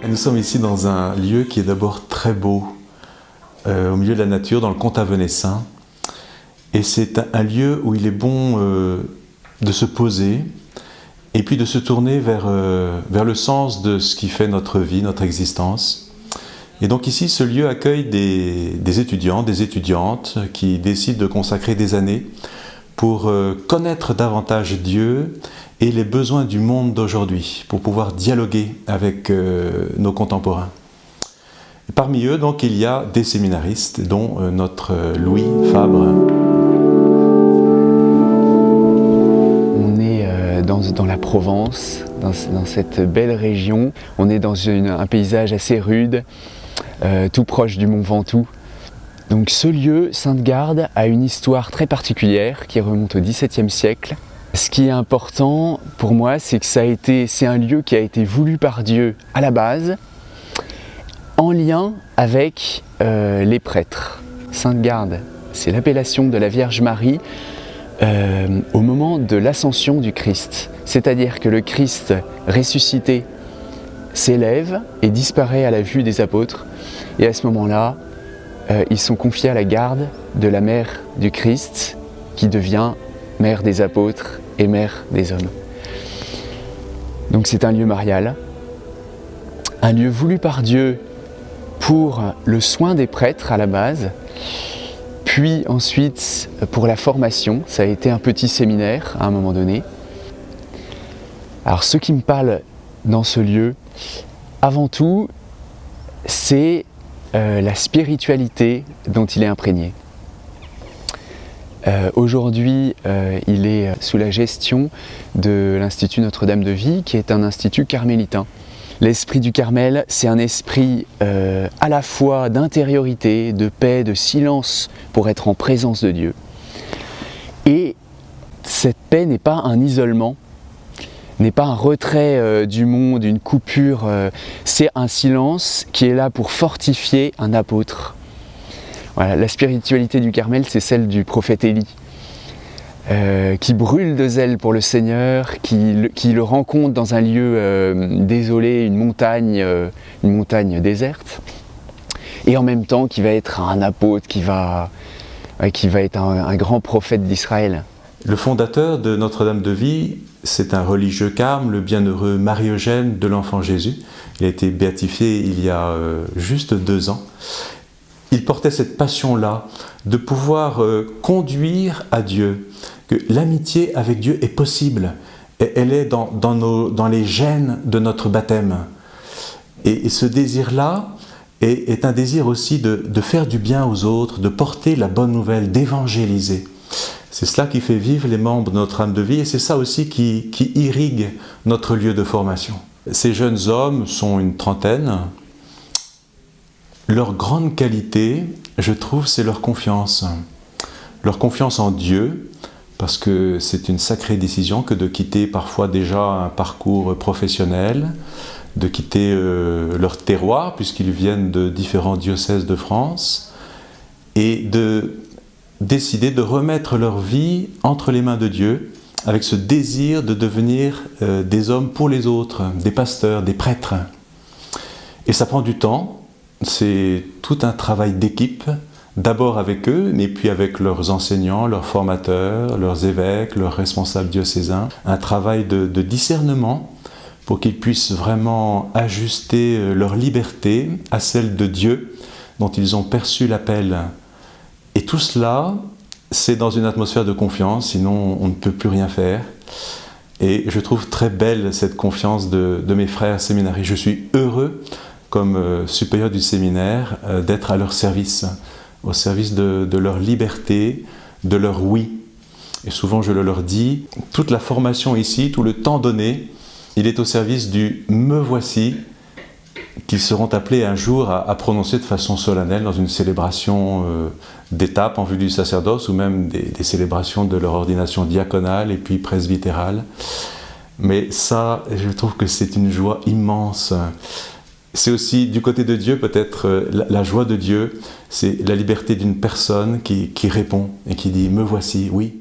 Nous sommes ici dans un lieu qui est d'abord très beau, au milieu de la nature, dans le comte Avenessin. Et c'est un lieu où il est bon de se poser et puis de se tourner vers le sens de ce qui fait notre vie, notre existence. Et donc ici, ce lieu accueille des étudiants, des étudiantes qui décident de consacrer des années pour connaître davantage Dieu et les besoins du monde d'aujourd'hui, pour pouvoir dialoguer avec nos contemporains. Et parmi eux, donc, il y a des séminaristes, dont notre Louis Fabre. On est dans la Provence, dans cette belle région. On est dans un paysage assez rude, tout proche du Mont Ventoux. Donc ce lieu, Sainte-Garde, a une histoire très particulière qui remonte au XVIIe siècle. Ce qui est important pour moi, c'est que c'est un lieu qui a été voulu par Dieu à la base, en lien avec les prêtres. Sainte-Garde, c'est l'appellation de la Vierge Marie au moment de l'ascension du Christ. C'est-à-dire que le Christ ressuscité s'élève et disparaît à la vue des apôtres. Et à ce moment-là, ils sont confiés à la garde de la mère du Christ, qui devient mère des apôtres et mère des hommes. Donc c'est un lieu marial, un lieu voulu par Dieu pour le soin des prêtres à la base, puis ensuite pour la formation. Ça a été un petit séminaire à un moment donné. Alors ce qui me parle dans ce lieu, avant tout, c'est la spiritualité dont il est imprégné. Aujourd'hui, il est sous la gestion de l'Institut Notre-Dame de Vie, qui est un institut carmélitain. L'esprit du Carmel, c'est un esprit à la fois d'intériorité, de paix, de silence pour être en présence de Dieu. Et cette paix n'est pas un isolement, n'est pas un retrait du monde, une coupure, c'est un silence qui est là pour fortifier un apôtre. Voilà, la spiritualité du Carmel, c'est celle du prophète Élie, qui brûle de zèle pour le Seigneur, qui le rencontre dans un lieu désolé, une montagne déserte, et en même temps qui va être un apôtre, qui va être un grand prophète d'Israël. Le fondateur de Notre-Dame de Vie, c'est un religieux carme, le bienheureux Marie-Eugène de l'Enfant Jésus. Il a été béatifié il y a juste 2 ans. Il portait cette passion-là de pouvoir conduire à Dieu, que l'amitié avec Dieu est possible. Et elle est dans les gènes de notre baptême. Et ce désir-là est un désir aussi de faire du bien aux autres, de porter la bonne nouvelle, d'évangéliser. C'est cela qui fait vivre les membres de Notre-Dame de Vie et c'est ça aussi qui irrigue notre lieu de formation. Ces jeunes hommes sont une trentaine. Leur grande qualité, je trouve, c'est leur confiance. Leur confiance en Dieu, parce que c'est une sacrée décision que de quitter parfois déjà un parcours professionnel, de quitter leur terroir, puisqu'ils viennent de différents diocèses de France, et de décider de remettre leur vie entre les mains de Dieu, avec ce désir de devenir des hommes pour les autres, des pasteurs, des prêtres. Et ça prend du temps. C'est tout un travail d'équipe, d'abord avec eux, mais puis avec leurs enseignants, leurs formateurs, leurs évêques, leurs responsables diocésains. Un travail de discernement pour qu'ils puissent vraiment ajuster leur liberté à celle de Dieu dont ils ont perçu l'appel. Et tout cela, c'est dans une atmosphère de confiance, sinon on ne peut plus rien faire. Et je trouve très belle cette confiance de mes frères séminaristes. Je suis heureux comme supérieur du séminaire, d'être à leur service, au service de leur liberté, de leur oui. Et souvent je le leur dis, toute la formation ici, tout le temps donné, il est au service du « me voici » qu'ils seront appelés un jour à prononcer de façon solennelle dans une célébration d'étape en vue du sacerdoce ou même des célébrations de leur ordination diaconale et puis presbytérale. Mais ça, je trouve que c'est une joie immense. C'est aussi du côté de Dieu peut-être la joie de Dieu, c'est la liberté d'une personne qui répond et qui dit « me voici, oui ».